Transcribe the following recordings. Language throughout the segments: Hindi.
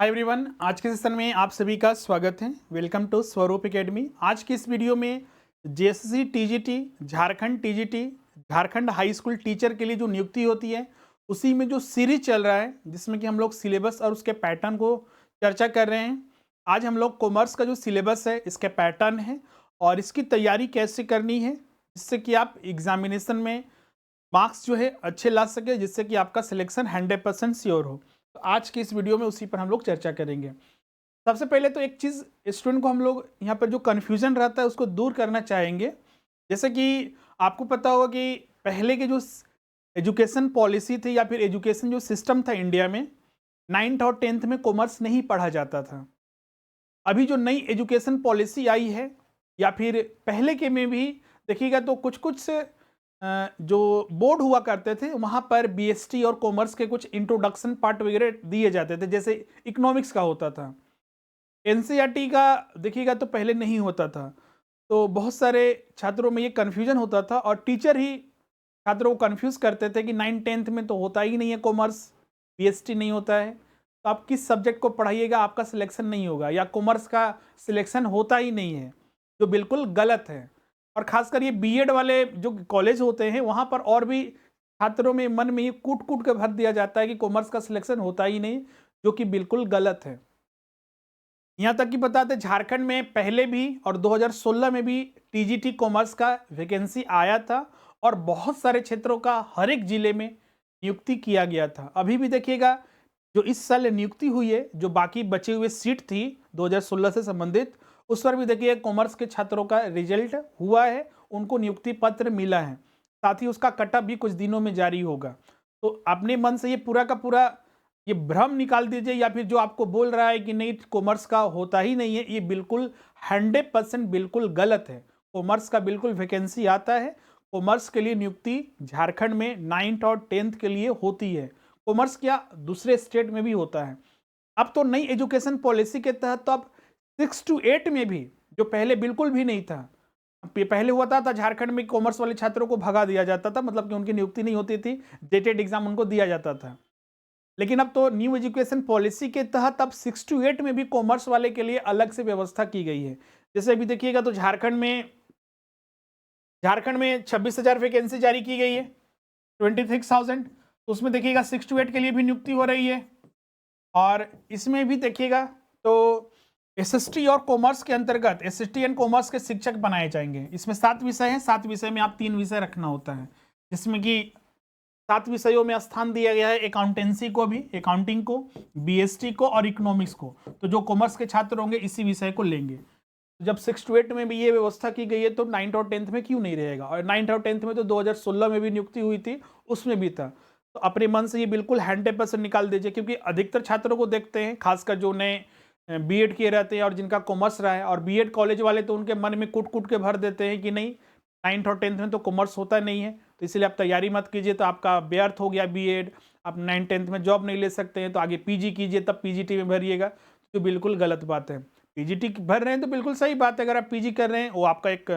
हाय एवरीवन, आज के सेशन में आप सभी का स्वागत है। वेलकम टू स्वरूप एकेडमी। आज की इस वीडियो में JSSC TGT, Jharkhand TGT, Jharkhand high school teacher के लिए जो नियुक्ति होती है उसी में जो सीरीज चल रहा है जिसमें कि हम लोग सिलेबस और उसके पैटर्न को चर्चा कर रहे हैं। आज हम लोग कॉमर्स का जो सिलेबस है, इसके पैटर्न है और इसकी तैयारी कैसे करनी है जिससे कि आप एग्जामिनेशन में मार्क्स जो है अच्छे ला सके, जिससे कि आपका सिलेक्शन 100% श्योर हो। तो आज की इस वीडियो में उसी पर हम लोग चर्चा करेंगे। सबसे पहले तो एक चीज़ स्टूडेंट को हम लोग यहाँ पर जो कन्फ्यूजन रहता है उसको दूर करना चाहेंगे। जैसे कि आपको पता होगा कि पहले के जो एजुकेशन पॉलिसी थी या फिर एजुकेशन जो सिस्टम था इंडिया में, 9th और 10th में कॉमर्स नहीं पढ़ा जाता था। अभी जो नई एजुकेशन पॉलिसी आई है या फिर पहले के में भी देखिएगा तो कुछ कुछ से जो बोर्ड हुआ करते थे वहाँ पर बीएसटी और कॉमर्स के कुछ इंट्रोडक्शन पार्ट वगैरह दिए जाते थे, जैसे इकोनॉमिक्स का होता था। एनसीईआरटी का देखिएगा तो पहले नहीं होता था, तो बहुत सारे छात्रों में ये कन्फ्यूजन होता था और टीचर ही छात्रों को कन्फ्यूज़ करते थे कि 9th-10th में तो होता ही नहीं है कॉमर्स, बीएसटी नहीं होता है, तो आप किस सब्जेक्ट को पढ़ाइएगा आपका सिलेक्शन नहीं होगा, या कॉमर्स का सिलेक्शन होता ही नहीं है, जो बिल्कुल गलत है। और खासकर ये बीएड वाले जो कॉलेज होते हैं वहाँ पर और भी छात्रों में मन में ये कूट कूट के भर दिया जाता है कि कॉमर्स का सिलेक्शन होता ही नहीं, जो कि बिल्कुल गलत है। यहाँ तक कि बताते झारखंड में पहले भी और 2016 में भी टीजीटी कॉमर्स का वैकेंसी आया था और बहुत सारे क्षेत्रों का हर एक जिले में नियुक्ति किया गया था। अभी भी देखिएगा जो इस साल नियुक्ति हुई है, जो बाकी बचे हुए सीट थी 2016 से संबंधित, उस पर भी देखिए कॉमर्स के छात्रों का रिजल्ट हुआ है, उनको नियुक्ति पत्र मिला है। साथ ही उसका कटअप भी कुछ दिनों में जारी होगा। तो अपने मन से ये पूरा का पूरा ये भ्रम निकाल दीजिए, या फिर जो आपको बोल रहा है कि नहीं कॉमर्स का होता ही नहीं है, ये बिल्कुल 100% बिल्कुल गलत है। कॉमर्स का बिल्कुल वैकेंसी आता है। कॉमर्स के लिए नियुक्ति झारखंड में 9th और 10th के लिए होती है। कॉमर्स क्या दूसरे स्टेट में भी होता है। अब तो नई एजुकेशन पॉलिसी के तहत तो अब 6 to 8 में भी, जो पहले बिल्कुल भी नहीं था, पहले हुआ था झारखंड में कॉमर्स वाले छात्रों को भगा दिया जाता था, मतलब कि उनकी नियुक्ति नहीं होती थी, जेटेड एग्जाम उनको दिया जाता था। लेकिन अब तो न्यू एजुकेशन पॉलिसी के तहत अब 6 to 8 में भी कॉमर्स वाले के लिए अलग से व्यवस्था की गई है। जैसे अभी देखिएगा तो झारखंड में 26,000 वैकेंसी जारी की गई है, 26,000। तो उसमें देखिएगा 6 to 8 के लिए भी नियुक्ति हो रही है। और इसमें भी देखिएगा तो एसएसटी और कॉमर्स के अंतर्गत एसएसटी एंड कॉमर्स के शिक्षक बनाए जाएंगे। इसमें 7 विषय हैं, 7 विषय में आप 3 विषय रखना होता है, जिसमें कि 7 विषयों में स्थान दिया गया है अकाउंटेंसी को भी, अकाउंटिंग को, बीएसटी को और इकोनॉमिक्स को। तो जो कॉमर्स के छात्र होंगे इसी विषय को लेंगे। जब 6 to 8 में भी ये व्यवस्था की गई है तो 9th और 10th में क्यों नहीं रहेगा। और 9th और 10th में तो 2016 में भी नियुक्ति हुई थी, उसमें भी था। तो अपने मन से ये बिल्कुल 100% निकाल दीजिए, क्योंकि अधिकतर छात्रों को देखते हैं, खासकर जो नए बीएड किए रहते हैं और जिनका कॉमर्स रहा है, और बीएड कॉलेज वाले तो उनके मन में कूट कूट के भर देते हैं कि नहीं 9th और 10th में तो कॉमर्स होता नहीं है, तो इसलिए आप तैयारी मत कीजिए, तो आपका व्यर्थ हो गया बीएड, आप 9th-10th में जॉब नहीं ले सकते हैं, तो आगे पीजी कीजिए तब पीजीटी में भरिएगा। तो बिल्कुल गलत बात है। पीजीटी भर रहे हैं तो बिल्कुल सही बात है, अगर आप पीजी कर रहे हैं वो आपका एक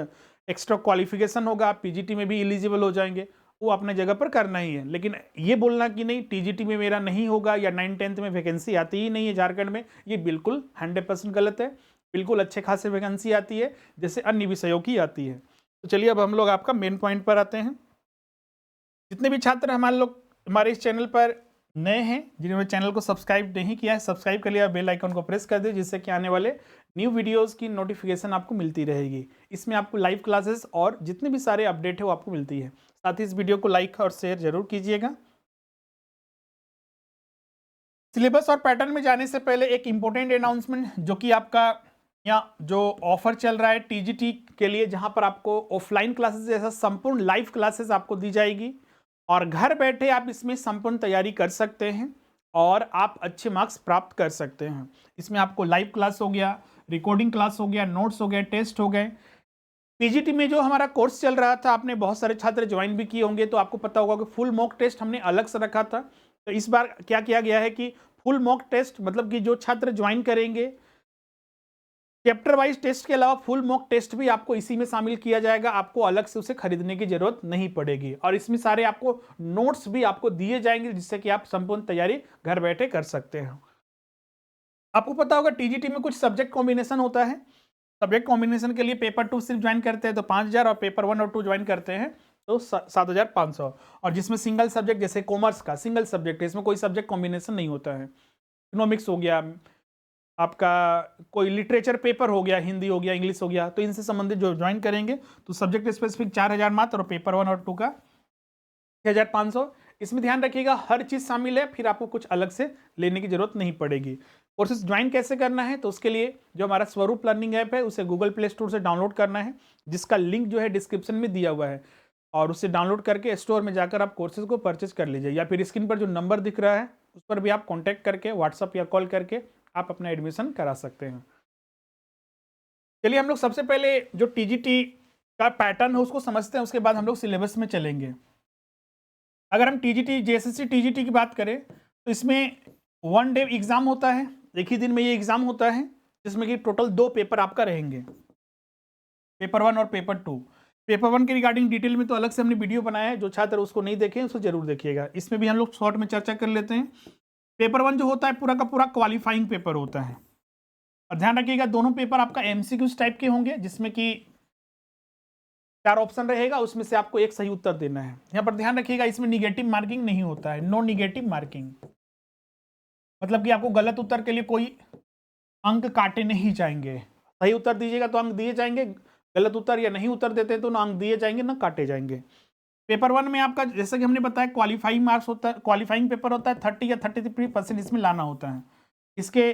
एक्स्ट्रा क्वालिफिकेशन होगा, आप पीजीटी में भी एलिजिबल हो जाएंगे, वो अपने जगह पर करना ही है। लेकिन ये बोलना कि नहीं टीजीटी में मेरा नहीं होगा या 9th-10th में वैकेंसी आती ही नहीं है झारखंड में, ये बिल्कुल 100% गलत है। बिल्कुल अच्छे खासे वैकेंसी आती है जैसे अन्य विषयों की आती है। तो चलिए अब हम लोग आपका मेन पॉइंट पर आते हैं। जितने भी छात्र हमारे इस चैनल पर नए हैं, जिन्होंने चैनल को सब्सक्राइब नहीं किया है, सब्सक्राइब कर लिया, बेल आइकन को प्रेस कर दे, जिससे कि आने वाले न्यू वीडियोस की नोटिफिकेशन आपको मिलती रहेगी। इसमें आपको लाइव क्लासेस और जितने भी सारे अपडेट है वो आपको मिलती है। साथ ही इस वीडियो को लाइक और शेयर जरूर कीजिएगा। सिलेबस और पैटर्न में जाने से पहले एक इम्पोर्टेंट अनाउंसमेंट, जो कि आपका यहाँ जो ऑफर चल रहा है टीजीटी के लिए, जहाँ पर आपको ऑफलाइन क्लासेस जैसा संपूर्ण लाइव क्लासेस आपको दी जाएगी और घर बैठे आप इसमें संपूर्ण तैयारी कर सकते हैं और आप अच्छे मार्क्स प्राप्त कर सकते हैं। इसमें आपको लाइव क्लास हो गया, रिकॉर्डिंग क्लास हो गया, नोट्स हो गए, टेस्ट हो गए। पीजीटी में जो हमारा कोर्स चल रहा था, आपने बहुत सारे छात्र ज्वाइन भी किए होंगे, तो आपको पता होगा कि फुल मॉक टेस्ट हमने अलग से रखा था। तो इस बार क्या किया गया है कि फुल मॉक टेस्ट, मतलब कि जो छात्र ज्वाइन करेंगे, चैप्टर वाइज टेस्ट के अलावा फुल मॉक टेस्ट भी आपको इसी में शामिल किया जाएगा। आपको अलग से उसे खरीदने की जरूरत नहीं पड़ेगी और इसमें सारे आपको नोट्स भी आपको दिए जाएंगे, जिससे कि आप संपूर्ण तैयारी घर बैठे कर सकते हैं। आपको पता होगा टीजीटी में कुछ सब्जेक्ट कॉम्बिनेशन होता है। सब्जेक्ट कॉम्बिनेशन के लिए पेपर 2 सिर्फ ज्वाइन करते हैं तो 5,000 और पेपर 1 और 2 ज्वाइन करते हैं तो 7,500। और जिसमें सिंगल सब्जेक्ट जैसे कॉमर्स का सिंगल सब्जेक्ट है, इसमें कोई सब्जेक्ट कॉम्बिनेशन नहीं होता है। इकोनॉमिक्स हो गया, आपका कोई लिटरेचर पेपर हो गया, हिंदी हो गया, इंग्लिश हो गया, तो इनसे संबंधित जो ज्वाइन करेंगे तो सब्जेक्ट स्पेसिफिक 4,000 मात्र और पेपर 1 और 2 का 6,500। इसमें ध्यान रखिएगा हर चीज शामिल है, फिर आपको कुछ अलग से लेने की जरूरत नहीं पड़ेगी। कोर्सेज ज्वाइन कैसे करना है तो उसके लिए जो हमारा स्वरूप लर्निंग ऐप है उसे गूगल प्ले स्टोर से डाउनलोड करना है, जिसका लिंक जो है डिस्क्रिप्शन में दिया हुआ है, और उससे डाउनलोड करके स्टोर में जाकर आप कोर्सेज को परचेज कर लीजिए, या फिर स्क्रीन पर जो नंबर दिख रहा है उस पर भी आप कॉन्टैक्ट करके व्हाट्सअप या कॉल करके आप अपना एडमिशन करा सकते हैं। चलिए हम लोग सबसे पहले जो टीजीटी का पैटर्न है उसको समझते हैं, उसके बाद हम लोग सिलेबस में चलेंगे। अगर हम टीजीटी जेएसएससी टीजीटी की बात करें तो इसमें 1 डे एग्जाम होता है, एक ही दिन में ये एग्जाम होता है, जिसमें कि टोटल 2 पेपर आपका रहेंगे, पेपर 1 और पेपर 2। पेपर 1 के रिगार्डिंग डिटेल में तो अलग से हमने वीडियो बनाया है, जो छात्र उसको नहीं देखे उसको जरूर देखिएगा। इसमें भी हम लोग शॉर्ट में चर्चा कर लेते हैं। पेपर 1 जो होता है पूरा का पूरा क्वालिफाइंग पेपर होता है, और ध्यान रखिएगा दोनों पेपर आपका एमसीक्यूज टाइप के होंगे, जिसमें कि 4 ऑप्शन रहेगा, उसमें से आपको एक सही उत्तर देना है। यहाँ पर ध्यान रखिएगा इसमें निगेटिव मार्किंग नहीं होता है, नो निगेटिव मार्किंग, मतलब कि आपको गलत उत्तर के लिए कोई अंक काटे नहीं जाएंगे। सही उत्तर दीजिएगा तो अंक दिए जाएंगे, गलत उत्तर या नहीं उत्तर देते तो ना अंक दिए जाएंगे ना काटे जाएंगे। पेपर 1 में आपका जैसे कि हमने बताया क्वालिफाइंग मार्क्स होता है, क्वालिफाइंग पेपर होता है, 30 या 33% इसमें लाना होता है। इसके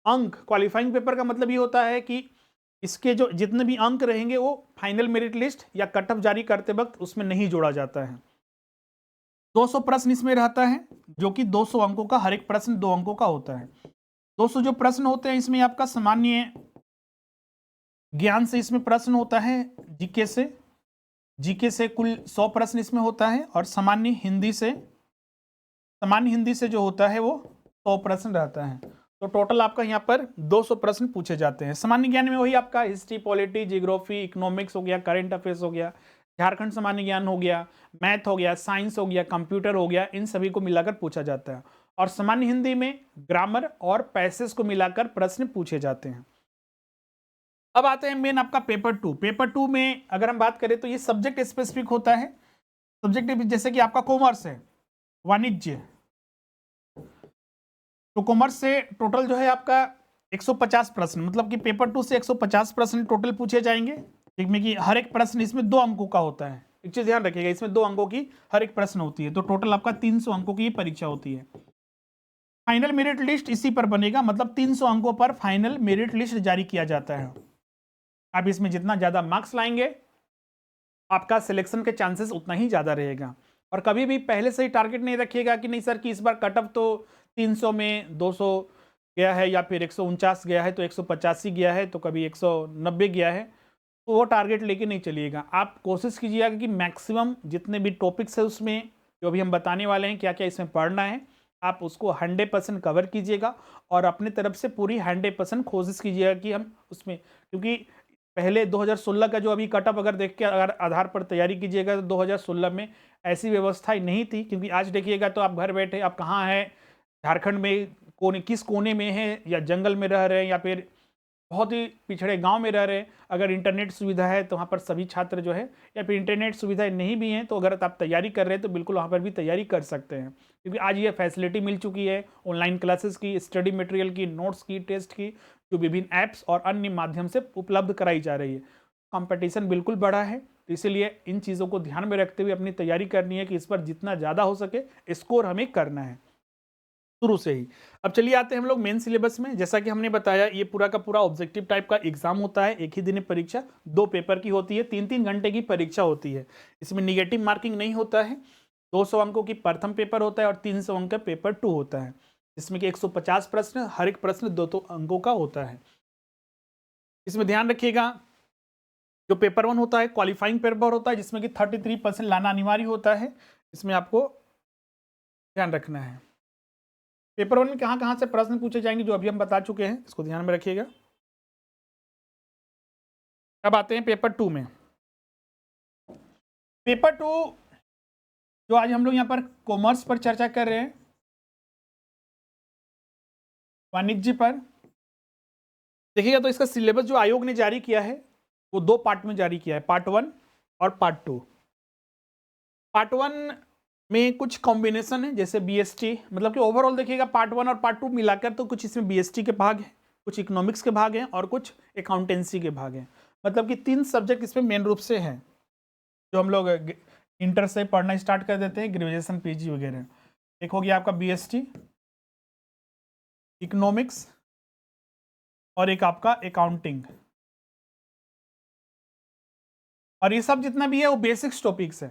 अंक क्वालिफाइंग पेपर का मतलब ये होता है कि इसके जो जितने भी अंक रहेंगे वो फाइनल मेरिट लिस्ट या कट ऑफ जारी करते वक्त उसमें नहीं जोड़ा जाता है। 200 प्रश्न इसमें रहता है, जो कि 200 अंकों का, हर एक प्रश्न 2 अंकों का होता है। 200 जो प्रश्न होते हैं इसमें आपका सामान्य ज्ञान से इसमें प्रश्न होता है, जीके से कुल 100 प्रश्न इसमें होता है, और सामान्य हिंदी से जो होता है वो 100 प्रश्न रहता है। तो टोटल आपका यहाँ पर 200 प्रश्न पूछे जाते हैं। सामान्य ज्ञान में वही आपका हिस्ट्री, पॉलिटी, जियोग्राफी, इकोनॉमिक्स हो गया, करंट अफेयर्स हो गया, झारखंड सामान्य ज्ञान हो गया, मैथ हो गया, साइंस हो गया, कंप्यूटर हो गया, इन सभी को मिलाकर पूछा जाता है। और सामान्य हिंदी में ग्रामर और पैसेज को मिलाकर प्रश्न पूछे जाते हैं। अब आते हैं मेन आपका पेपर 2। पेपर 2 में अगर हम बात करें तो ये सब्जेक्ट स्पेसिफिक होता है। सब्जेक्ट जैसे कि आपका कॉमर्स है, वाणिज्य, तो कॉमर्स से टोटल जो है आपका 150 प्रश्न, मतलब कि पेपर 2 से 150 प्रश्न टोटल पूछे जाएंगे, जिसमें कि हर एक प्रश्न इसमें 2 अंकों का होता है। एक चीज ध्यान रखिएगा इसमें 2 अंकों की हर एक प्रश्न होती है, तो टोटल आपका 300 अंकों की परीक्षा होती है। फाइनल मेरिट लिस्ट इसी पर बनेगा, मतलब 300 अंकों पर फाइनल मेरिट लिस्ट जारी किया जाता है। आप इसमें जितना ज्यादा मार्क्स लाएंगे आपका सिलेक्शन के चांसेस उतना ही ज्यादा रहेगा। और कभी भी पहले से ही टारगेट नहीं रखिएगा कि नहीं सर कि इस बार कट ऑफ तो 300 में 200 गया है, या फिर 149 गया है तो 185 गया है, तो कभी 190 गया है, तो वो टारगेट लेके नहीं चलिएगा। आप कोशिश कीजिएगा कि मैक्सिमम जितने भी टॉपिक्स है उसमें जो भी हम बताने वाले हैं क्या क्या इसमें पढ़ना है, आप उसको 100% कवर कीजिएगा, और अपने तरफ से पूरी 100% कोशिश कीजिएगा कि हम उसमें, क्योंकि पहले 2016 का जो अभी कटअप अगर देख के अगर आधार पर तैयारी कीजिएगा तो 2016 में ऐसी व्यवस्था नहीं थी। क्योंकि आज देखिएगा तो आप घर बैठे आप कहाँ हैं, झारखंड में किस कोने में है, या जंगल में रह रहे हैं, या फिर बहुत ही पिछड़े गांव में रह रहे हैं, अगर इंटरनेट सुविधा है तो वहाँ पर सभी छात्र जो है, या फिर इंटरनेट सुविधाएं नहीं भी हैं तो अगर आप तैयारी कर रहे हैं तो बिल्कुल वहाँ पर भी तैयारी कर सकते हैं। क्योंकि आज ये फैसिलिटी मिल चुकी है ऑनलाइन क्लासेस की, स्टडी मटेरियल की, नोट्स की, टेस्ट की, जो विभिन्न ऐप्स और अन्य माध्यम से उपलब्ध कराई जा रही है। कंपटीशन बिल्कुल बढ़ा है, तो इसीलिए इन चीज़ों को ध्यान में रखते हुए अपनी तैयारी करनी है कि इस पर जितना ज़्यादा हो सके स्कोर हमें करना है शुरू से ही। अब चलिए आते हैं हम लोग मेन सिलेबस में। जैसा कि हमने बताया ये पूरा का पूरा ऑब्जेक्टिव टाइप का एग्जाम होता है, एक ही दिन में परीक्षा 2 पेपर की होती है, 3-3 घंटे की परीक्षा होती है। इसमें निगेटिव मार्किंग नहीं होता है। 200 अंकों की प्रथम पेपर होता है और 300 अंक का पेपर 2 होता है, जिसमें कि 150 प्रश्न, हर एक प्रश्न 2 अंकों का होता है। इसमें ध्यान रखिएगा जो पेपर 1 होता है क्वालिफाइंग पेपर होता है, जिसमें कि 33% लाना अनिवार्य होता है। इसमें आपको ध्यान रखना है पेपर 1 में कहाँ से प्रश्न पूछे जाएंगे जो अभी हम बता चुके हैं, इसको ध्यान में रखिएगा। अब आते हैं पेपर 2 में। पेपर 2 जो आज हम लोग यहाँ पर कॉमर्स पर चर्चा कर रहे हैं, वाणिज्य पर, देखिएगा तो इसका सिलेबस जो आयोग ने जारी किया है वो 2 पार्ट में जारी किया है, पार्ट 1 और पार्ट 2। पार्ट 1 में कुछ कॉम्बिनेशन है, जैसे बीएसटी, मतलब कि ओवरऑल देखिएगा पार्ट 1 और पार्ट 2 मिलाकर तो कुछ इसमें बीएसटी के भाग हैं, कुछ इकोनॉमिक्स के भाग हैं और कुछ अकाउंटेंसी के भाग हैं। मतलब कि 3 सब्जेक्ट इसमें मेन रूप से हैं, जो हम लोग इंटर से पढ़ना स्टार्ट कर देते हैं, ग्रेजुएशन पीजी वगैरह। एक हो गया आपका बीएसटी, इकोनॉमिक्स और एक आपका अकाउंटिंग। और ये सब जितना भी है वो बेसिक्स टॉपिक्स है,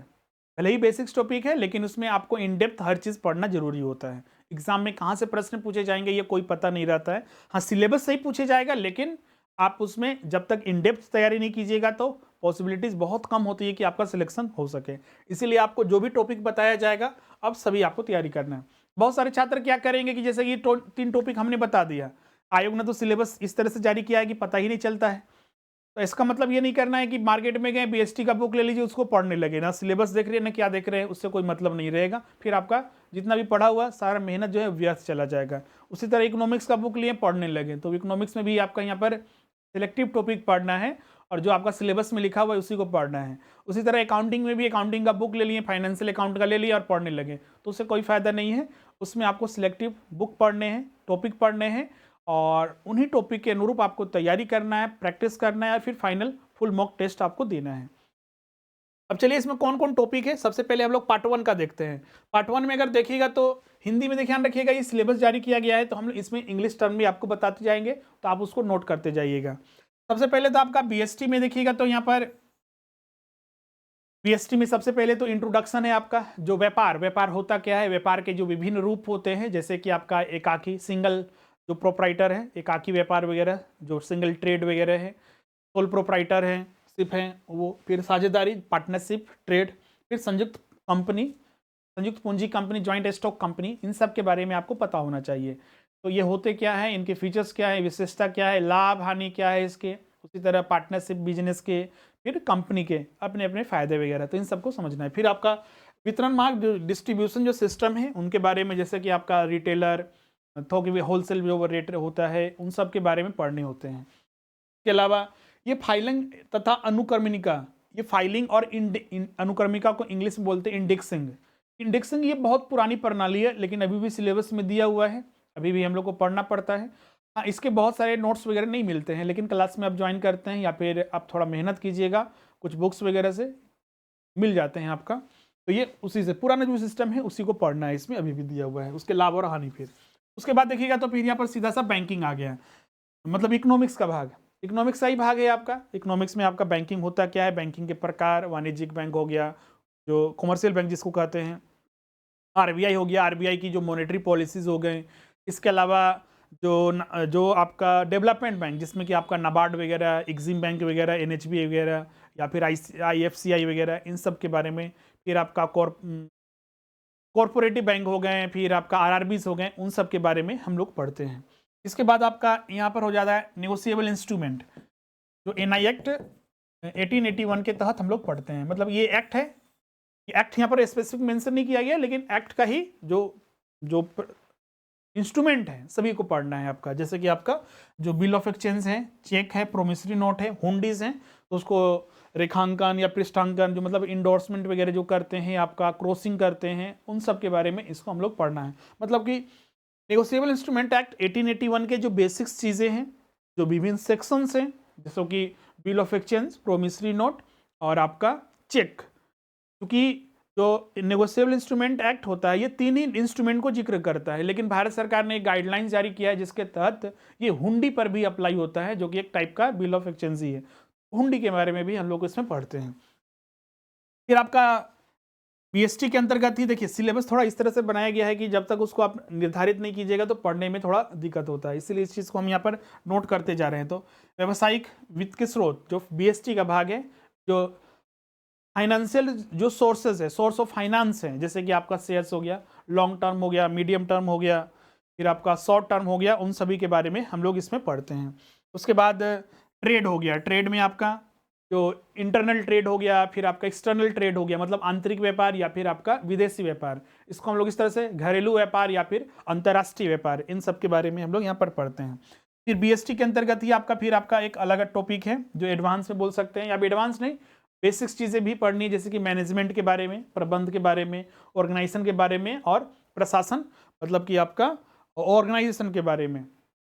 भले ही बेसिक्स टॉपिक है लेकिन उसमें आपको इन डेप्थ हर चीज़ पढ़ना जरूरी होता है। एग्जाम में कहाँ से प्रश्न पूछे जाएंगे ये कोई पता नहीं रहता है। हाँ, सिलेबस सही पूछे जाएगा, लेकिन आप उसमें जब तक इन डेप्थ तैयारी नहीं कीजिएगा तो पॉसिबिलिटीज बहुत कम होती है कि आपका सिलेक्शन हो सके। इसीलिए आपको जो भी टॉपिक बताया जाएगा अब सभी आपको तैयारी करना है। बहुत सारे छात्र क्या करेंगे कि जैसे कि 3 टॉपिक हमने बता दिया, आयोग ने तो सिलेबस इस तरह से जारी किया है कि पता ही नहीं चलता है। तो इसका मतलब ये नहीं करना है कि मार्केट में गए बीएसटी का बुक ले लीजिए उसको पढ़ने लगे, ना सिलेबस देख रहे हैं ना क्या देख रहे हैं, उससे कोई मतलब नहीं रहेगा। फिर आपका जितना भी पढ़ा हुआ सारा मेहनत जो है व्यर्थ चला जाएगा। उसी तरह इकोनॉमिक्स का बुक लिए पढ़ने लगे तो इकोनॉमिक्स में भी आपका यहाँ पर सिलेक्टिव टॉपिक पढ़ना है और जो आपका सिलेबस में लिखा हुआ है उसी को पढ़ना है। उसी तरह अकाउंटिंग में भी अकाउंटिंग का बुक ले लिए, फाइनेंशियल अकाउंट का ले लिया और पढ़ने लगे तो उससे कोई फायदा नहीं है। उसमें आपको सिलेक्टिव बुक पढ़ने हैं, टॉपिक पढ़ने हैं और उन्हीं टॉपिक के अनुरूप आपको तैयारी करना है, प्रैक्टिस करना है और फिर फाइनल फुल मॉक टेस्ट आपको देना है। अब चलिए इसमें कौन कौन टॉपिक है, सबसे पहले हम लोग पार्ट 1 का देखते हैं। पार्ट 1 में अगर देखिएगा तो हिंदी में ध्यान रखिएगा, ये सिलेबस जारी किया गया है तो हम इसमें इंग्लिश टर्म भी आपको बताते जाएंगे तो आप उसको नोट करते जाइएगा। सबसे पहले तो आपका बीएसटी में देखिएगा तो यहाँ पर बीएसटी में सबसे पहले तो इंट्रोडक्शन है आपका, जो व्यापार होता क्या है, व्यापार के जो विभिन्न रूप होते हैं, जैसे कि आपका एकाकी सिंगल जो प्रोपराइटर है, एकाकी व्यापार वगैरह, जो सिंगल ट्रेड वगैरह है, सोल प्रोपराइटर है, सिप है वो, फिर साझेदारी पार्टनरशिप ट्रेड, फिर संयुक्त कंपनी, संयुक्त पूंजी कंपनी, ज्वाइंट स्टॉक कंपनी, इन सब के बारे में आपको पता होना चाहिए। तो ये होते क्या है, इनके फीचर्स क्या है, विशेषता क्या है, लाभ हानि क्या है इसके, उसी तरह पार्टनरशिप बिजनेस के, फिर कंपनी के अपने अपने फायदे वगैरह, तो इन सबको समझना है। फिर आपका वितरण मार्ग डिस्ट्रीब्यूशन जो सिस्टम है उनके बारे में, जैसे कि आपका रिटेलर, थोक होलसेल जो रेट होता है, उन सब के बारे में पढ़ने होते हैं। इसके अलावा ये फाइलिंग तथा अनुक्रमणिका, ये फाइलिंग और अनुक्रमिका को इंग्लिश में बोलते हैं इंडेक्सिंग। इंडेक्सिंग ये बहुत पुरानी प्रणाली है लेकिन अभी भी सिलेबस में दिया हुआ है, अभी भी हम लोग को पढ़ना पड़ता है। हाँ, इसके बहुत सारे नोट्स वगैरह नहीं मिलते हैं, लेकिन क्लास में आप ज्वाइन करते हैं या फिर आप थोड़ा मेहनत कीजिएगा, कुछ बुक्स वगैरह से मिल जाते हैं आपका। तो ये उसी से पुराना जो सिस्टम है उसी को पढ़ना है, इसमें अभी भी दिया हुआ है, उसके लाभ और हानि। फिर उसके बाद देखिएगा तो फिर यहाँ पर सीधा सा बैंकिंग आ गया, मतलब इकोनॉमिक्स का भाग। इकोनॉमिक्स का ही भाग है आपका। इकोनॉमिक्स में आपका बैंकिंग होता क्या है, बैंकिंग के प्रकार, वाणिज्यिक बैंक हो गया, जो कॉमर्शियल बैंक जिसको कहते हैं, आरबीआई हो गया, आरबीआई की जो मॉनेटरी पॉलिसीज हो गए। इसके अलावा जो आपका डेवलपमेंट बैंक जिसमें कि आपका नाबार्ड वगैरह, एग्जिम बैंक वगैरह, एनएचबी वगैरह या फिर आईएफसीआई वगैरह, इन सब के बारे में। फिर आपका कॉरपोरेटिव बैंक हो गए, फिर आपका आरआरबीज हो गए, उन सब के बारे में हम लोग पढ़ते हैं। इसके बाद आपका यहाँ पर हो जाता है नेगोशिएबल इंस्ट्रूमेंट, जो एनआई एक्ट 1881 के तहत हम लोग पढ़ते हैं। मतलब ये एक्ट है, ये एक्ट यहाँ पर स्पेसिफिक मेंशन नहीं किया गया, लेकिन एक्ट का ही जो इंस्ट्रूमेंट है सभी को पढ़ना है आपका। जैसे कि आपका जो बिल ऑफ एक्सचेंज है, चेक है, प्रोमिसरी नोट है, हुंडीज हैं, तो उसको रेखांकन या पृष्ठांकन, जो मतलब इंडोर्समेंट वगैरह जो करते हैं, आपका क्रॉसिंग करते हैं, उन सब के बारे में इसको हम लोग पढ़ना है। मतलब कि नेगोशिएबल इंस्ट्रूमेंट एक्ट 1881 के जो बेसिक्स चीज़ें हैं, जो विभिन्न सेक्शंस हैं, जैसे कि bill of exchange, promissory note और आपका चेक, क्योंकि जो नेगोशिएबल इंस्ट्रूमेंट एक्ट होता है ये 3 ही इंस्ट्रूमेंट को जिक्र करता है, लेकिन भारत सरकार ने एक गाइडलाइन जारी किया है जिसके तहत ये हुंडी पर भी अप्लाई होता है, जो कि एक टाइप का बिल ऑफ एक्सचेंज ही है। हुंडी के बारे में भी हम लोग इसमें पढ़ते हैं। फिर आपका बीएसटी के अंतर्गत ही देखिए सिलेबस थोड़ा इस तरह से बनाया गया है कि जब तक उसको आप निर्धारित नहीं कीजिएगा तो पढ़ने में थोड़ा दिक्कत होता है, इसीलिए इस चीज़ को हम यहाँ पर नोट करते जा रहे हैं। तो व्यावसायिक वित्त के स्रोत जो बीएसटी का भाग है, जो फाइनेंशियल जो सोर्सेज है, सोर्स ऑफ फाइनेंस है, जैसे कि आपका शेयर्स हो गया, लॉन्ग टर्म हो गया, मीडियम टर्म हो गया, फिर आपका शॉर्ट टर्म हो गया, उन सभी के बारे में हम लोग इसमें पढ़ते हैं। उसके बाद ट्रेड हो गया, ट्रेड में आपका जो इंटरनल ट्रेड हो गया, फिर आपका एक्सटर्नल ट्रेड हो गया, मतलब आंतरिक व्यापार या फिर आपका विदेशी व्यापार, इसको हम लोग इस तरह से घरेलू व्यापार या फिर अंतर्राष्ट्रीय व्यापार, इन सब के बारे में हम लोग यहाँ पर पढ़ते हैं। फिर बीएसटी के अंतर्गत ही आपका फिर आपका एक अलग टॉपिक है जो एडवांस में बोल सकते हैं, या एडवांस नहीं, बेसिक्स चीज़ें भी पढ़नी है, जैसे कि मैनेजमेंट के बारे में, प्रबंध के बारे में, ऑर्गेनाइजेशन के बारे में, और प्रशासन मतलब कि आपका ऑर्गेनाइजेशन के बारे में,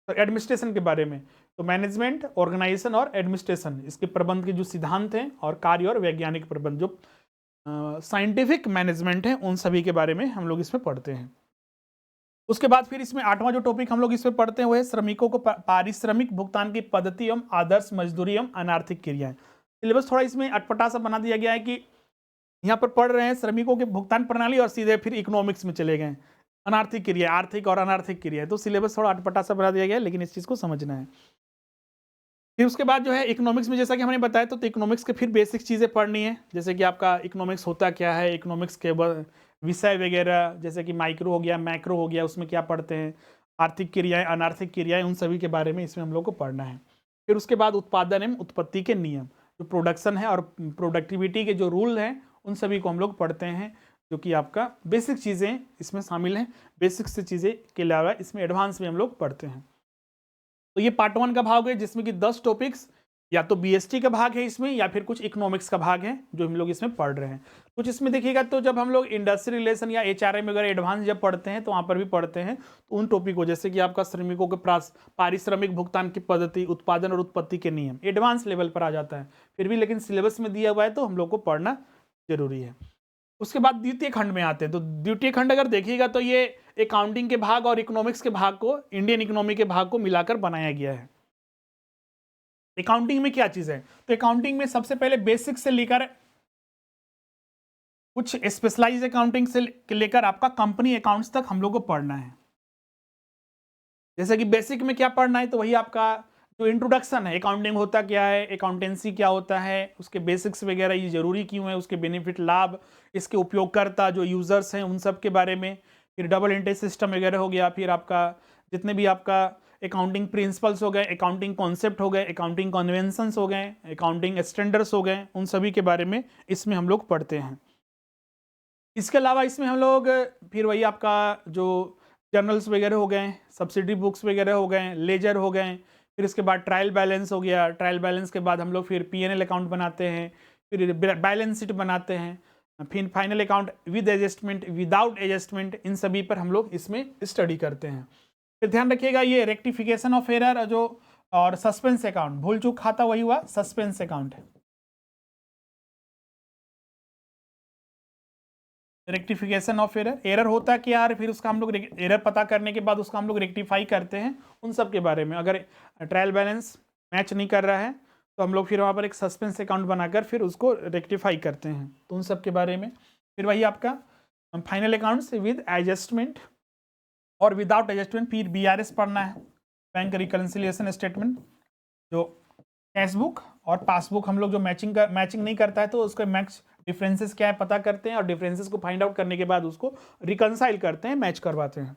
तो एडमिनिस्ट्रेशन के बारे में। तो मैनेजमेंट, ऑर्गेनाइजेशन और एडमिनिस्ट्रेशन, इसके प्रबंध के जो सिद्धांत हैं, और कार्य और वैज्ञानिक प्रबंध जो साइंटिफिक मैनेजमेंट है, उन सभी के बारे में हम लोग इसमें पढ़ते हैं। उसके बाद फिर इसमें 8वां जो टॉपिक हम लोग इसमें पढ़ते हैं वो है श्रमिकों को पारिश्रमिक भुगतान की पद्धति एवं आदर्श मजदूरी एवं अनार्थिक क्रियाएं। सिलेबस थोड़ा इसमें अटपटा सा बना दिया गया है कि यहाँ पर पढ़ रहे हैं श्रमिकों के भुगतान प्रणाली और सीधे फिर इकोनॉमिक्स में चले गए, अनार्थिक क्रिया, आर्थिक और अनार्थिक क्रिया। तो सिलेबस थोड़ा अटपटा सा बना दिया गया है, लेकिन इस चीज़ को समझना है। फिर उसके बाद जो है इकोनॉमिक्स में, जैसा कि हमने बताया, तो इकोनॉमिक्स के फिर बेसिक चीज़ें पढ़नी है, जैसे कि आपका इकोनॉमिक्स होता क्या है, इकोनॉमिक्स के विषय वगैरह, जैसे कि माइक्रो हो गया, मैक्रो हो गया, उसमें क्या पढ़ते हैं, आर्थिक क्रियाएं, अनार्थिक क्रियाएं, उन सभी के बारे में इसमें हम लोग को पढ़ना है। फिर उसके बाद उत्पादन एवं उत्पत्ति के नियम, जो प्रोडक्शन है और प्रोडक्टिविटी के जो रूल हैं, उन सभी को हम लोग पढ़ते हैं, जो कि आपका बेसिक चीज़ें इसमें शामिल हैं। बेसिक से चीज़ें के अलावा इसमें एडवांस में हम लोग पढ़ते हैं। तो ये पार्ट 1 का भाग है, जिसमें कि 10 टॉपिक्स, या तो बीएसटी का भाग है इसमें, या फिर कुछ इकोनॉमिक्स का भाग है जो हम लोग इसमें पढ़ रहे हैं। कुछ इसमें देखिएगा, तो जब हम लोग इंडस्ट्री रिलेशन या एचआरएम वगैरह एडवांस जब पढ़ते हैं, तो वहाँ पर भी पढ़ते हैं, तो उन टॉपिक को, जैसे कि आपका श्रमिकों के पारिश्रमिक भुगतान की पद्धति, उत्पादन और उत्पत्ति के नियम, एडवांस लेवल पर आ जाता है फिर भी, लेकिन सिलेबस में दिया हुआ है तो हम लोग को पढ़ना जरूरी है। उसके बाद द्वितीय खंड में आते हैं, तो द्वितीय खंड अगर देखिएगा तो ये अकाउंटिंग के भाग और इकोनॉमिक्स के भाग को, इंडियन इकोनॉमी के भाग को मिलाकर बनाया गया है। अकाउंटिंग में क्या चीज है, तो अकाउंटिंग में सबसे पहले बेसिक से लेकर कुछ स्पेशलाइज अकाउंटिंग से लेकर आपका कंपनी अकाउंट्स तक हम लोग को पढ़ना है। जैसे कि बेसिक में क्या पढ़ना है, तो वही आपका जो इंट्रोडक्शन है, अकाउंटिंग होता क्या है, अकाउंटेंसी क्या होता है, उसके बेसिक्स वगैरह, ये जरूरी क्यों है, उसके बेनिफिट, लाभ, इसके उपयोगकर्ता जो यूजर्स हैं उन सब के बारे में। फिर डबल एंट्री सिस्टम वगैरह हो गया, फिर आपका जितने भी आपका अकाउंटिंग प्रिंसिपल्स हो गए, अकाउंटिंग कॉन्सेप्ट हो गए, अकाउंटिंग कन्वेंशंस हो गए, अकाउंटिंग स्टैंडर्ड्स हो गए, उन सभी के बारे में इसमें हम लोग पढ़ते हैं। इसके अलावा इसमें हम लोग फिर वही आपका जो जर्नल्स वगैरह हो गए, सब्सिडी बुक्स वगैरह हो गए, लेजर हो गए, फिर इसके बाद ट्रायल बैलेंस हो गया, ट्रायल बैलेंस के बाद हम लोग फिर पीएनएल अकाउंट बनाते हैं, फिर बैलेंस शीट बनाते हैं, फिर final account with adjustment, without adjustment, इन सभी पर हम लोग इसमें स्टडी करते हैं। फिर ध्यान रखिएगा, ये रेक्टिफिकेशन ऑफ एरर जो, और सस्पेंस अकाउंट, भूल चूक खाता वही हुआ सस्पेंस अकाउंट है। रेक्टिफिकेशन ऑफ एरर, एरर होता क्या है, फिर उसका हम लोग एरर पता करने के बाद उसका हम लोग रेक्टिफाई करते हैं, उन सब के बारे में। अगर ट्रायल बैलेंस मैच नहीं कर रहा है तो हम लोग फिर वहाँ पर एक सस्पेंस अकाउंट बनाकर फिर उसको रेक्टिफाई करते हैं, तो उन सब के बारे में। फिर वही आपका फाइनल अकाउंट्स विद एडजस्टमेंट और विदाउट एडजस्टमेंट, फिर बीआरएस पढ़ना है, बैंक रिकन्सिलिएशन स्टेटमेंट, जो कैशबुक और पासबुक हम लोग जो मैचिंग नहीं करता है, तो उसका मैच डिफरेंसेस क्या है पता करते हैं, और डिफरेंसेस को फाइंड आउट करने के बाद उसको रिकंसाइल करते हैं, मैच करवाते हैं।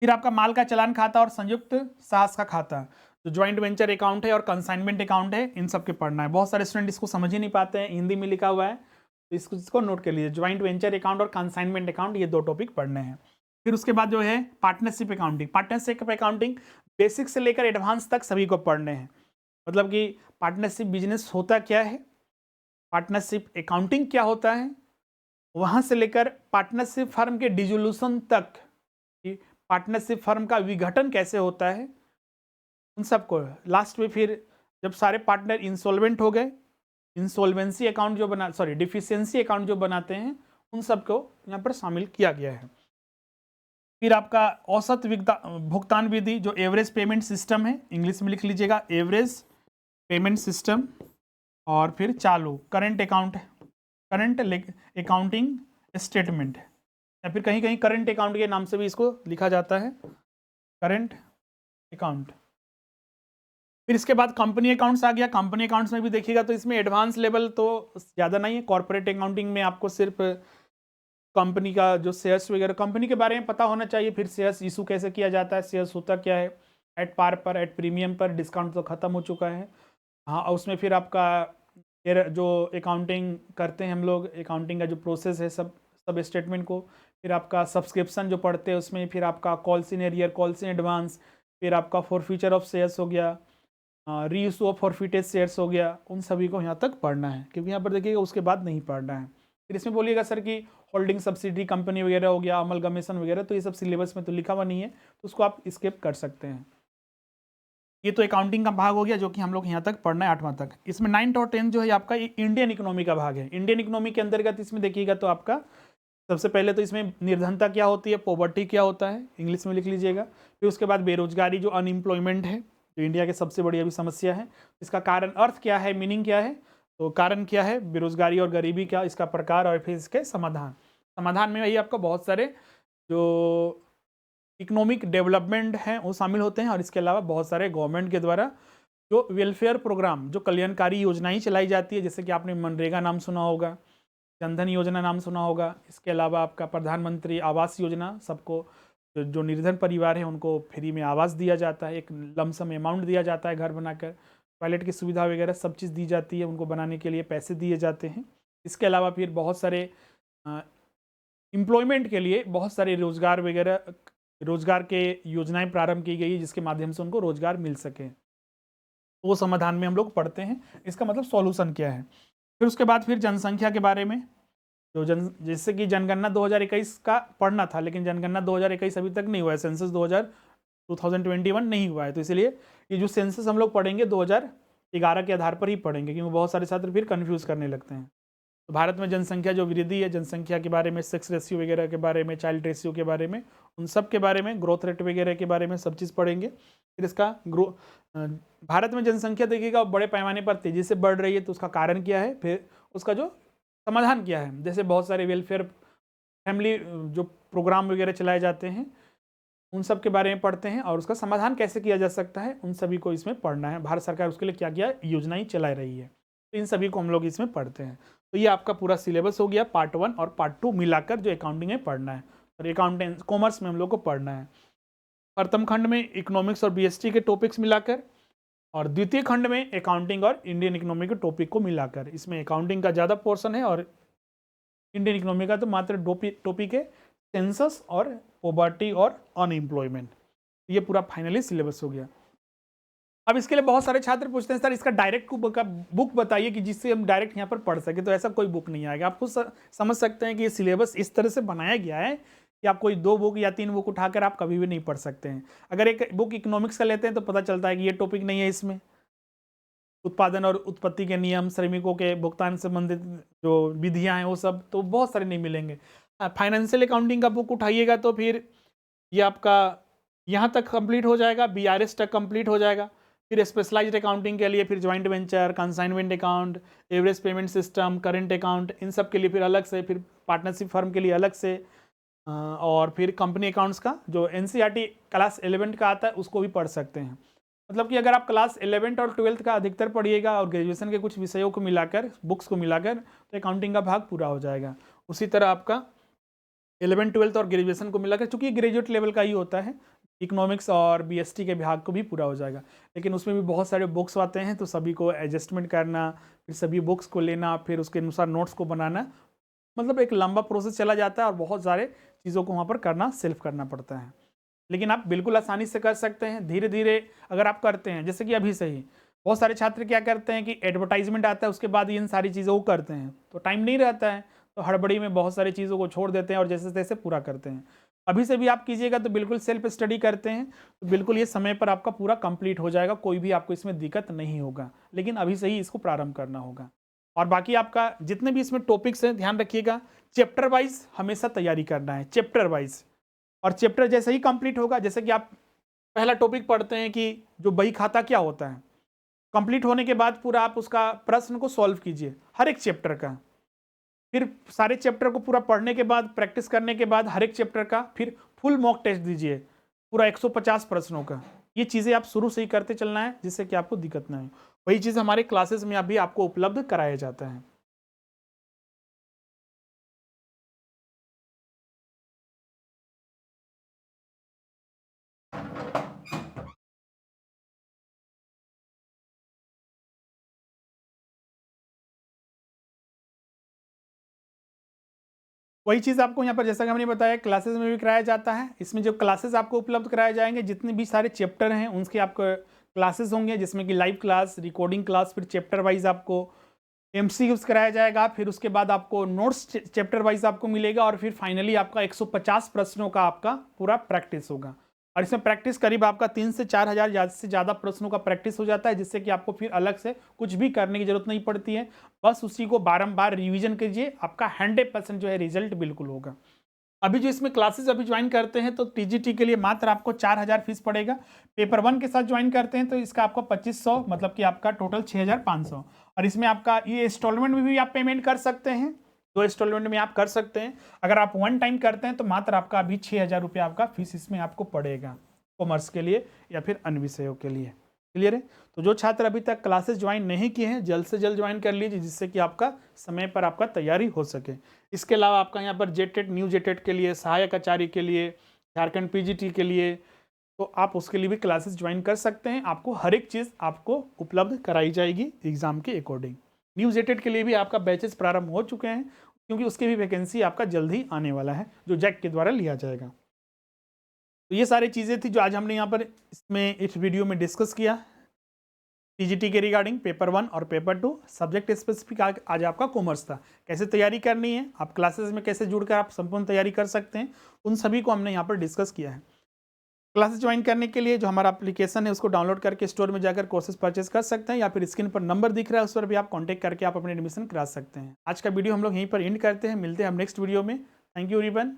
फिर आपका माल का चलान खाता और संयुक्त साहस का खाता, जो ज्वाइंट वेंचर अकाउंट है और कंसाइनमेंट अकाउंट है, इन सब के पढ़ना है। बहुत सारे स्टूडेंट इसको समझ ही नहीं पाते हैं, हिंदी में लिखा हुआ है, तो इसको नोट कर लीजिए, ज्वाइंट वेंचर अकाउंट और कंसाइनमेंट अकाउंट, ये 2 टॉपिक पढ़ने हैं। फिर उसके बाद जो है partnership accounting, partnership accounting basic से लेकर एडवांस तक सभी को पढ़ने हैं। मतलब कि पार्टनरशिप बिजनेस होता क्या है, पार्टनरशिप अकाउंटिंग क्या होता है, वहाँ से लेकर पार्टनरशिप फर्म के डिसोल्यूशन तक, कि पार्टनरशिप फर्म का विघटन कैसे होता है, उन सबको लास्ट में फिर जब सारे पार्टनर इंसॉल्वेंट हो गए, इंसॉल्वेंसी अकाउंट जो डिफिशियंसी अकाउंट जो बनाते हैं, उन सबको यहाँ पर शामिल किया गया है। फिर आपका औसत भुगतान विधि, जो एवरेज पेमेंट सिस्टम है, इंग्लिश में लिख लीजिएगा एवरेज पेमेंट सिस्टम, और फिर चालू current account, current accounting statement, या फिर कहीं कहीं करंट अकाउंट के नाम से भी इसको लिखा जाता है, करंट अकाउंट। फिर इसके बाद कंपनी अकाउंट्स आ गया, कंपनी अकाउंट्स में भी देखिएगा तो इसमें एडवांस लेवल तो ज़्यादा नहीं है। कॉर्पोरेट अकाउंटिंग में आपको सिर्फ कंपनी का जो शेयर्स वगैरह, कंपनी के बारे में पता होना चाहिए, फिर शेयर्स इशू कैसे किया जाता है, शेयर्स होता क्या है, एट पार पर, एट प्रीमियम पर, डिस्काउंट तो ख़त्म हो चुका है। हाँ, उसमें फिर आपका जो अकाउंटिंग करते हैं हम लोग, अकाउंटिंग का जो प्रोसेस है, सब स्टेटमेंट को, फिर आपका सब्सक्रिप्शन जो पढ़ते हैं उसमें, फिर आपका calls in arrear, calls in advance, फिर आपका फॉरफीचर ऑफ शेयर्स हो गया, रीइशू ऑफ फॉरफिटेड शेयर्स हो गया, उन सभी को यहाँ तक पढ़ना है, क्योंकि यहाँ पर देखिएगा उसके बाद नहीं पढ़ना है। फिर इसमें बोलिएगा सर कि होल्डिंग सब्सिडी कंपनी वगैरह हो गया, अमलगमेशन वगैरह, तो ये सब सिलेबस में तो लिखा हुआ नहीं है, तो उसको आप स्किप कर सकते हैं। ये तो अकाउंटिंग का भाग हो गया जो कि हम लोग यहाँ तक पढ़ना है 8वां तक। इसमें 9th और 10th जो है आपका इंडियन इकोनॉमी का भाग है। इंडियन इकोनॉमी के अंतर्गत इसमें देखिएगा तो आपका सबसे पहले तो इसमें निर्धनता क्या होती है, पॉवर्टी क्या होता है, इंग्लिश में लिख लीजिएगा। फिर उसके बाद बेरोजगारी जो अनएम्प्लॉयमेंट है, जो इंडिया की सबसे बड़ी अभी समस्या है, इसका कारण अर्थ क्या है, मीनिंग क्या है, तो कारण क्या है बेरोजगारी और गरीबी का, इसका प्रकार और फिर इसके समाधान। समाधान में वही आपको बहुत सारे जो इकोनॉमिक डेवलपमेंट हैं वो शामिल होते हैं, और इसके अलावा बहुत सारे गवर्नमेंट के द्वारा जो वेलफेयर प्रोग्राम, जो कल्याणकारी योजनाएं चलाई जाती है, जैसे कि आपने मनरेगा नाम सुना होगा, जनधन योजना नाम सुना होगा, इसके अलावा आपका प्रधानमंत्री आवास योजना, सबको जो निर्धन परिवार है उनको फ्री में आवास दिया जाता है, एक लमसम अमाउंट दिया जाता है घर बनाकर, टॉयलेट की सुविधा वगैरह सब चीज़ दी जाती है, उनको बनाने के लिए पैसे दिए जाते हैं। इसके अलावा फिर बहुत सारे एम्प्लॉयमेंट के लिए बहुत सारे रोजगार वगैरह, रोजगार के योजनाएं प्रारंभ की गई है जिसके माध्यम से उनको रोजगार मिल सके, वो समाधान में हम लोग पढ़ते हैं, इसका मतलब सॉल्यूशन क्या है। फिर उसके बाद फिर जनसंख्या के बारे में, तो जैसे कि जनगणना 2021 का पढ़ना था, लेकिन जनगणना 2021 अभी तक नहीं हुआ है, सेंसस 2021 नहीं हुआ है, तो इसलिए ये जो सेंसस हम लोग पढ़ेंगे 2011 के आधार पर ही पढ़ेंगे, क्योंकि बहुत सारे छात्र फिर कन्फ्यूज़ करने लगते हैं। तो भारत में जनसंख्या जो वृद्धि है, जनसंख्या के बारे में, सेक्स रेशियो वगैरह के बारे में, चाइल्ड रेशियो के बारे में, उन सब के बारे में, ग्रोथ रेट वगैरह के बारे में सब चीज़ पढ़ेंगे। फिर इसका भारत में जनसंख्या देखिएगा बड़े पैमाने पर तेज़ी से बढ़ रही है, तो उसका कारण क्या है, फिर उसका जो समाधान क्या है। जैसे बहुत सारे वेलफेयर फैमिली जो प्रोग्राम वगैरह चलाए जाते हैं, उन सब के बारे में पढ़ते हैं, और उसका समाधान कैसे किया जा सकता है, उन सभी को इसमें पढ़ना है। भारत सरकार उसके लिए क्या क्या योजनाएं चला रही है, तो इन सभी को हम लोग इसमें पढ़ते हैं। तो ये आपका पूरा सिलेबस हो गया, पार्ट 1 और पार्ट 2 मिलाकर जो अकाउंटिंग में पढ़ना है, और अकाउंटेंस कॉमर्स में हम लोग को पढ़ना है। प्रथम खंड में इकोनॉमिक्स और बीएसटी के टॉपिक्स मिलाकर, और द्वितीय खंड में अकाउंटिंग और इंडियन इकोनॉमी के टॉपिक को मिलाकर। इसमें अकाउंटिंग का ज़्यादा पोर्शन है और इंडियन इकोनॉमी का तो मात्र टॉपिक है, सेंसस और पॉवर्टी और अनएम्प्लॉयमेंट। ये पूरा फाइनली सिलेबस हो गया। अब इसके लिए बहुत सारे छात्र पूछते हैं सर इसका डायरेक्ट बुक बताइए कि जिससे हम डायरेक्ट यहाँ पर पढ़ सके, तो ऐसा कोई बुक नहीं आएगा। आप खुद समझ सकते हैं कि ये सिलेबस इस तरह से बनाया गया है कि आप कोई 2 बुक या 3 बुक उठाकर आप कभी भी नहीं पढ़ सकते हैं। अगर एक बुक इकोनॉमिक्स का लेते हैं तो पता चलता है कि ये टॉपिक नहीं है, इसमें उत्पादन और उत्पत्ति के नियम, श्रमिकों के भुगतान संबंधित जो विधियां हैं वो सब तो बहुत सारे नहीं मिलेंगे। फाइनेंशियल अकाउंटिंग का बुक उठाइएगा तो फिर ये आपका यहाँ तक कंप्लीट हो जाएगा, बीआरएस तक कंप्लीट हो जाएगा। फिर स्पेशलाइज्ड अकाउंटिंग के लिए फिर joint venture, consignment account, average payment system, current account, इन सब के लिए फिर अलग से, फिर पार्टनरशिप फर्म के लिए अलग से, और फिर कंपनी अकाउंट्स का जो एनसीईआरटी क्लास 11 का आता है उसको भी पढ़ सकते हैं। मतलब कि अगर आप क्लास 11th और 12th का अधिकतर पढ़िएगा और ग्रेजुएशन के कुछ विषयों को मिलाकर, बुक्स को मिलाकर, तो अकाउंटिंग का भाग पूरा हो जाएगा। उसी तरह आपका 11th 12th और ग्रेजुएशन को मिलाकर, चूंकि ग्रेजुएट लेवल का ही होता है, इकोनॉमिक्स और बीएसटी के भाग को भी पूरा हो जाएगा। लेकिन उसमें भी बहुत सारे बुक्स आते हैं, तो सभी को एडजस्टमेंट करना, फिर सभी बुक्स को लेना, फिर उसके अनुसार नोट्स को बनाना, मतलब एक लंबा प्रोसेस चला जाता है और बहुत सारे चीज़ों को वहाँ पर करना, सेल्फ करना पड़ता है। लेकिन आप बिल्कुल आसानी से कर सकते हैं, धीरे धीरे अगर आप करते हैं। जैसे कि अभी से ही बहुत सारे छात्र क्या करते हैं कि एडवर्टाइजमेंट आता है उसके बाद इन सारी चीज़ों को करते हैं, तो टाइम नहीं रहता है, तो हड़बड़ी में बहुत सारी चीज़ों को छोड़ देते हैं और जैसे तैसे पूरा करते हैं। अभी से भी आप कीजिएगा तो बिल्कुल सेल्फ स्टडी करते हैं तो बिल्कुल ये समय पर आपका पूरा कंप्लीट हो जाएगा, कोई भी आपको इसमें दिक्कत नहीं होगा। लेकिन अभी से ही इसको प्रारंभ करना होगा। और बाकी आपका जितने भी इसमें टॉपिक्स हैं ध्यान रखिएगा, चैप्टर वाइज हमेशा तैयारी करना है, चैप्टर वाइज। और चैप्टर जैसे ही कंप्लीट होगा, जैसे कि आप पहला टॉपिक पढ़ते हैं कि जो बही खाता क्या होता है, कंप्लीट होने के बाद पूरा आप उसका प्रश्न को सॉल्व कीजिए हर एक चैप्टर का। फिर सारे चैप्टर को पूरा पढ़ने के बाद, प्रैक्टिस करने के बाद, हर एक चैप्टर का फिर फुल मॉक टेस्ट दीजिए, पूरा 150 प्रश्नों का। ये चीज़ें आप शुरू से ही करते चलना है जिससे कि आपको दिक्कत ना हो। वही चीज़ हमारे क्लासेस में अभी आपको उपलब्ध कराया जाता है। वही चीज़ आपको यहाँ पर जैसा कि हमने बताया क्लासेस में भी कराया जाता है। इसमें जो क्लासेस आपको उपलब्ध कराए जाएंगे, जितने भी सारे चैप्टर हैं उनके आपको क्लासेस होंगे, जिसमें कि लाइव क्लास, रिकॉर्डिंग क्लास, फिर चैप्टर वाइज आपको एमसीक्यूज कराया जाएगा, फिर उसके बाद आपको नोट्स चैप्टर वाइज आपको मिलेगा, और फिर फाइनली आपका 150 प्रश्नों का आपका पूरा प्रैक्टिस होगा। और इसमें प्रैक्टिस करीब आपका 3 से 4 हज़ार से ज़्यादा प्रश्नों का प्रैक्टिस हो जाता है, जिससे कि आपको फिर अलग से कुछ भी करने की जरूरत नहीं पड़ती है। बस उसी को बारंबार रिवीजन कीजिए, आपका 100% जो है रिजल्ट बिल्कुल होगा। अभी जो इसमें क्लासेस अभी ज्वाइन करते हैं तो टीजीटी के लिए मात्र आपको 4000 फीस पड़ेगा। पेपर 1 के साथ ज्वाइन करते हैं तो इसका आपको 2500, मतलब कि आपका टोटल 6500। और इसमें आपका ये इंस्टॉलमेंट में भी आप पेमेंट कर सकते हैं, 2 इंस्टॉलमेंट में आप कर सकते हैं। अगर आप 1 टाइम करते हैं तो मात्र आपका अभी 6000 रुपये आपका फीस इसमें आपको पड़ेगा, कॉमर्स के लिए या फिर अन्य विषयों के लिए। क्लियर है? तो जो छात्र अभी तक क्लासेस ज्वाइन नहीं किए हैं जल्द से जल्द ज्वाइन कर लीजिए, जिससे कि आपका समय पर आपका तैयारी हो सके। इसके अलावा आपका यहाँ पर जेटेट, न्यू जेटेट के लिए, सहायक आचार्य के लिए, झारखंड पीजीटी के लिए, तो आप उसके लिए भी क्लासेस ज्वाइन कर सकते हैं। आपको हर एक चीज़ आपको उपलब्ध कराई जाएगी एग्जाम के अकॉर्डिंग। न्यू जेटेट के लिए भी आपका बैचेस प्रारंभ हो चुके हैं, क्योंकि उसकी भी वैकेंसी आपका जल्द ही आने वाला है, जो जैक के द्वारा लिया जाएगा। तो ये सारी चीज़ें थी जो आज हमने यहाँ पर इसमें इस वीडियो में डिस्कस किया टीजीटी के रिगार्डिंग पेपर 1 और पेपर 2। सब्जेक्ट स्पेसिफिक आज आपका कॉमर्स था। कैसे तैयारी करनी है, आप क्लासेस में कैसे जुड़कर आप संपूर्ण तैयारी कर सकते हैं, उन सभी को हमने यहाँ पर डिस्कस किया है। क्लासेस ज्वाइन करने के लिए जो हमारा एप्लीकेशन है उसको डाउनलोड करके स्टोर में जाकर कोर्सेज परचेज कर सकते हैं, या फिर स्क्रीन पर नंबर दिख रहा है उस पर भी आप कॉन्टैक्ट करके आप अपने एडमिशन करा सकते हैं। आज का वीडियो हम लोग यहीं पर एंड करते हैं, मिलते हैं हम नेक्स्ट वीडियो में। Thank you everyone.